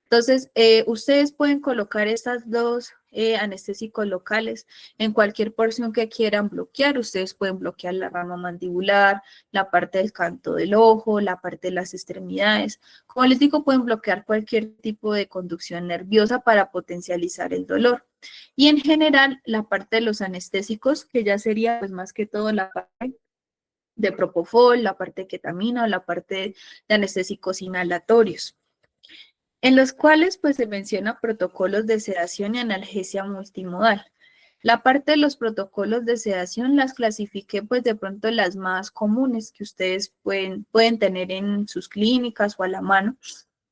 Entonces, ustedes pueden colocar estas dos anestésicos locales en cualquier porción que quieran bloquear. Ustedes pueden bloquear la rama mandibular, la parte del canto del ojo, la parte de las extremidades. Como les digo, pueden bloquear cualquier tipo de conducción nerviosa para potencializar el dolor. Y en general, la parte de los anestésicos, que ya sería pues más que todo la parte de propofol, la parte de ketamina o la parte de anestésicos inhalatorios, en los cuales pues se menciona protocolos de sedación y analgesia multimodal. La parte de los protocolos de sedación las clasifiqué pues de pronto las más comunes que ustedes pueden tener en sus clínicas o a la mano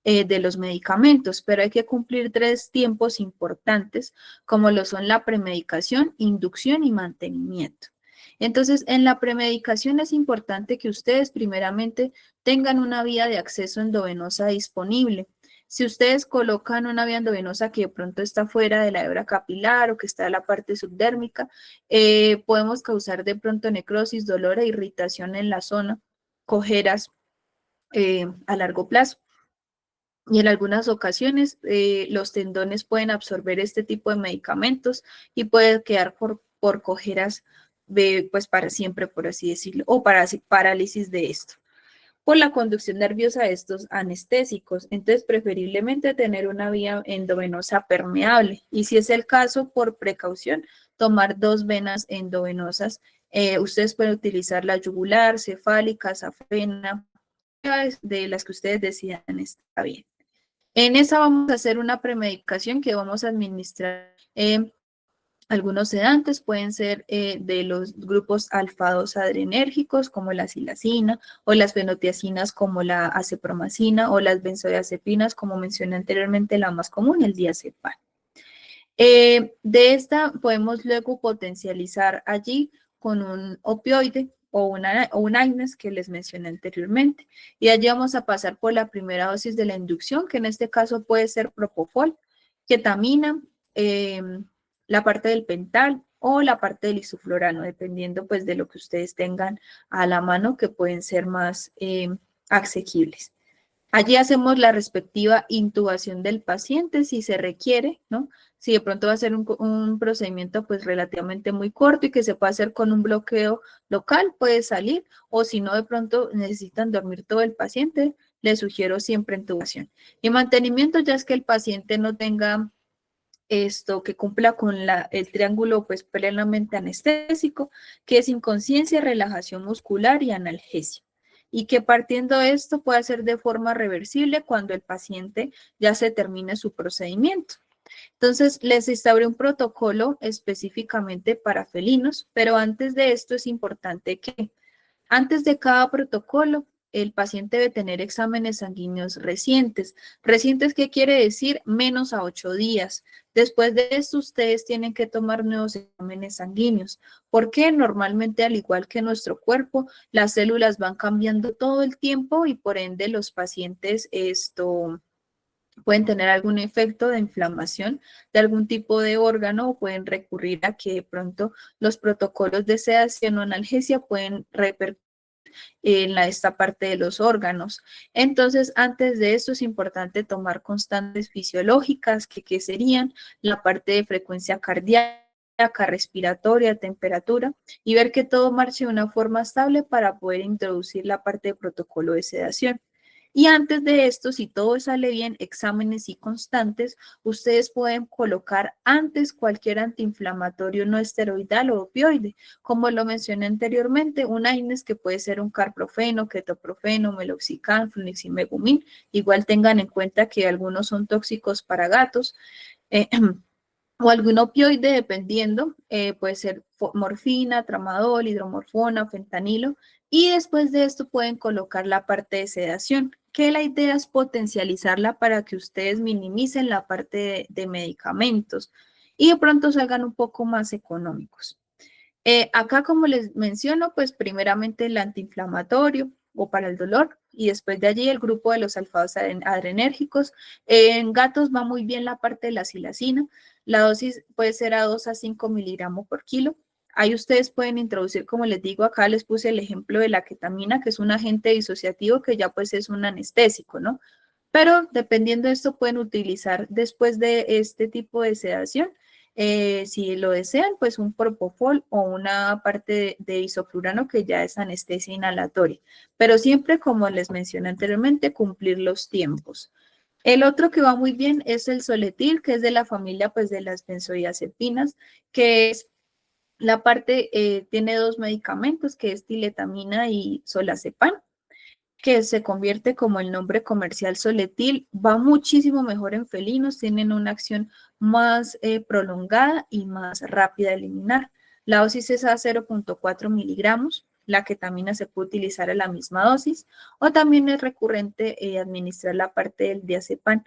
de los medicamentos, pero hay que cumplir 3 tiempos importantes como lo son la premedicación, inducción y mantenimiento. Entonces, en la premedicación es importante que ustedes primeramente tengan una vía de acceso endovenosa disponible. Si ustedes colocan una vía endovenosa que de pronto está fuera de la hebra capilar o que está en la parte subdérmica, podemos causar de pronto necrosis, dolor e irritación en la zona, cojeras a largo plazo. Y en algunas ocasiones los tendones pueden absorber este tipo de medicamentos y puede quedar por cojeras pues para siempre, por así decirlo, o para parálisis de esto por la conducción nerviosa de estos anestésicos. Entonces, preferiblemente tener una vía endovenosa permeable y si es el caso, por precaución, tomar 2 venas endovenosas. Ustedes pueden utilizar la yugular, cefálica, safena, de las que ustedes decidan, está bien. En esa vamos a hacer una premedicación que vamos a administrar algunos sedantes, pueden ser de los grupos alfa-2 adrenérgicos como la silacina o las fenotiacinas como la acepromacina o las benzodiazepinas como mencioné anteriormente, la más común, el diazepam. De esta podemos luego potencializar allí con un opioide o un AINES que les mencioné anteriormente. Y allí vamos a pasar por la primera dosis de la inducción, que en este caso puede ser propofol, ketamina, la parte del pental o la parte del isoflurano, dependiendo pues de lo que ustedes tengan a la mano que pueden ser más asequibles. Allí hacemos la respectiva intubación del paciente si se requiere, ¿no? Si de pronto va a ser un procedimiento pues relativamente muy corto y que se puede hacer con un bloqueo local, puede salir, o si no de pronto necesitan dormir todo el paciente, les sugiero siempre intubación. Y mantenimiento ya es que el paciente no tenga esto, que cumpla con el triángulo pues plenamente anestésico, que es inconsciencia, relajación muscular y analgesia. Y que partiendo de esto puede ser de forma reversible cuando el paciente ya se termine su procedimiento. Entonces, les instauré un protocolo específicamente para felinos, pero antes de esto es importante que antes de cada protocolo, el paciente debe tener exámenes sanguíneos recientes. Recientes, ¿qué quiere decir? Menos a 8 días. Después de esto, ustedes tienen que tomar nuevos exámenes sanguíneos, porque normalmente, al igual que nuestro cuerpo, las células van cambiando todo el tiempo y por ende los pacientes pueden tener algún efecto de inflamación de algún tipo de órgano o pueden recurrir a que de pronto los protocolos de sedación o analgesia pueden repercutir en esta parte de los órganos. Entonces, antes de esto es importante tomar constantes fisiológicas, que serían la parte de frecuencia cardíaca, respiratoria, temperatura, y ver que todo marche de una forma estable para poder introducir la parte de protocolo de sedación. Y antes de esto, si todo sale bien, exámenes y constantes, ustedes pueden colocar antes cualquier antiinflamatorio no esteroidal o opioide. Como lo mencioné anteriormente, un AINES que puede ser un carprofeno, ketoprofeno, meloxicam, fluniximab. Igual tengan en cuenta que algunos son tóxicos para gatos. O algún opioide, dependiendo, puede ser morfina, tramadol, hidromorfona, fentanilo, y después de esto pueden colocar la parte de sedación, que la idea es potencializarla para que ustedes minimicen la parte de medicamentos y de pronto salgan un poco más económicos. Acá, como les menciono, pues primeramente el antiinflamatorio o para el dolor y después de allí el grupo de los alfados adrenérgicos. En gatos va muy bien la parte de la silacina. La dosis puede ser a 2 a 5 miligramos por kilo. Ahí ustedes pueden introducir, como les digo, acá les puse el ejemplo de la ketamina, que es un agente disociativo que ya pues es un anestésico, ¿no? Pero dependiendo de esto pueden utilizar después de este tipo de sedación, si lo desean, pues un propofol o una parte de isoflurano que ya es anestesia inhalatoria. Pero siempre, como les mencioné anteriormente, cumplir los tiempos. El otro que va muy bien es el Soletil, que es de la familia pues de las benzodiazepinas, que es la parte, tiene dos medicamentos, que es tiletamina y solazepam, que se convierte como el nombre comercial Soletil, va muchísimo mejor en felinos, tienen una acción más prolongada y más rápida de eliminar. La dosis es a 0.4 miligramos, la ketamina se puede utilizar a la misma dosis, o también es recurrente administrar la parte del diazepam,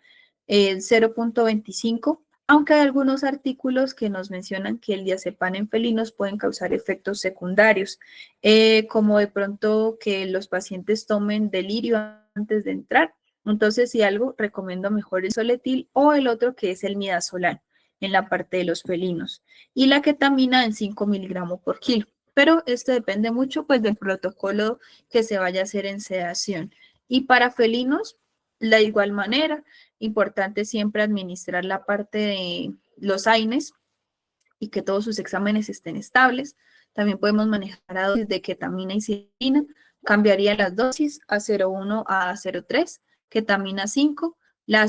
0.25, aunque hay algunos artículos que nos mencionan que el diazepam en felinos pueden causar efectos secundarios, como de pronto que los pacientes tomen delirio antes de entrar. Entonces, si algo, recomiendo mejor el Soletil o el otro que es el midazolam en la parte de los felinos y la ketamina en 5 miligramos por kilo. Pero esto depende mucho pues del protocolo que se vaya a hacer en sedación. Y para felinos, de igual manera, importante siempre administrar la parte de los AINES y que todos sus exámenes estén estables. También podemos manejar a dosis de ketamina y silina. Cambiaría las dosis a 0,1 a 0,3, ketamina 5, la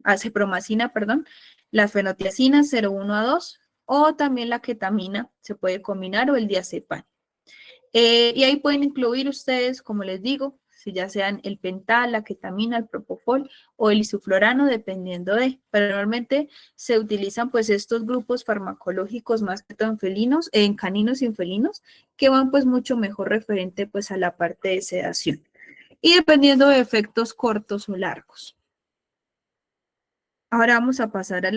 acepromacina, perdón, la fenotiazina 0,1 a 2, o también la ketamina se puede combinar o el diazepam. Y ahí pueden incluir ustedes, como les digo, si ya sean el pental, la ketamina, el propofol o el isoflurano, dependiendo de. Pero normalmente se utilizan pues estos grupos farmacológicos más que todo en felinos, en caninos y en felinos, que van pues mucho mejor referente pues a la parte de sedación. Y dependiendo de efectos cortos o largos. Ahora vamos a pasar a